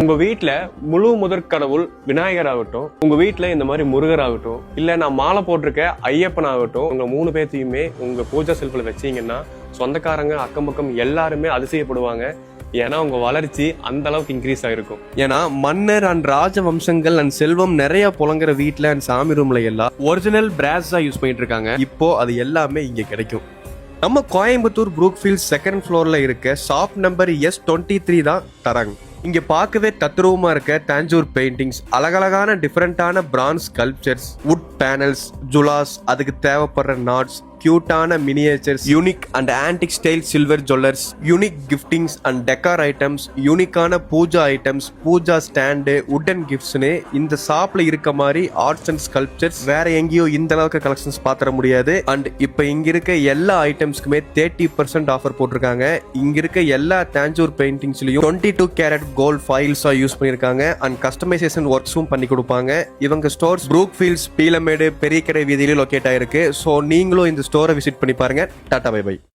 உங்க வீட்டுல முழு முதற் கடவுள் விநாயகர் ஆகட்டும், உங்க வீட்டுல இந்த மாதிரி முருகர் ஆகட்டும், இல்ல நான் மாலை போட்டிருக்க ஐயப்பன் ஆகட்டும், உங்க 3 பேர்த்தையுமே உங்க பூஜா செல்ஃபில் வச்சீங்கன்னா சொந்தக்காரங்க அக்கம் பக்கம் எல்லாருமே அதிசயப்படுவாங்க. ஏன்னா உங்க வளர்ச்சி அந்த அளவுக்கு இன்க்ரீஸ் ஆயிருக்கும். ஏன்னா மன்னர் அண்ட் ராஜ வம்சங்கள் அண்ட் செல்வம் நிறைய புலங்குற வீட்டுல அண்ட் சாமி ரூம்ல எல்லாம் ஒரிஜினல் பிராஸா யூஸ் பண்ணிட்டு இருக்காங்க. இப்போ அது எல்லாமே இங்க கிடைக்கும். நம்ம கோயம்புத்தூர் ப்ரூக்ஃபீல்ட் 2nd ஃப்ளோர்ல இருக்க ஷாப் நம்பர் S23 தான் தராங்க. இங்க பார்க்கவே தத்ரூபமா இருக்க தாஞ்சூர் பெயிண்டிங்ஸ், அழகழகான டிஃபரெண்டான பிரான்ஸ் ஸ்கல்ப்சர்ஸ், வுட் பேனல்ஸ், ஜுலாஸ், அதுக்கு தேவைப்படுற நாட்ஸ், கியூட்டான miniatures, unique and antique style silver jewellers, unique giftings and decor items, யூனிக்கான puja items, puja stand, wooden கிஃப்ட்ஸ்னு இந்த ஷாப்ல இருக்க மாதிரி ஆர்ட்ஸ் அண்ட் ஸ்கல்ப்சர்ஸ் வேற எங்கேயோ இந்த அளவுக்கு கலெக்ஷன்ஸ் பாத்திர முடியாது. அண்ட் இப்ப இங்க இருக்க எல்லா ஐட்டம்ஸ்க்குமே 30% ஆஃபர் போட்டிருக்காங்க. இங்க இருக்க எல்லா தாஞ்சூர் பெயிண்டிங்ஸ்லயும் 22 கேரட் கோல்ட் ஃபைல்ஸா யூஸ் பண்ணிருக்காங்க. அண்ட் கஸ்டமைசேஷன் ஒர்க்ஸும் பண்ணி கொடுப்பாங்க. இவங்க ஸ்டோர்ஸ் ப்ரூக்ஃபீல்ட்ஸ் பீலமேடு பெரிய கடை வீதியில லொகேட் ஆயிருக்கு. ஸோ நீங்களும் இந்த ஸ்டோரை விசிட் பண்ணி பாருங்க. Tata bye by.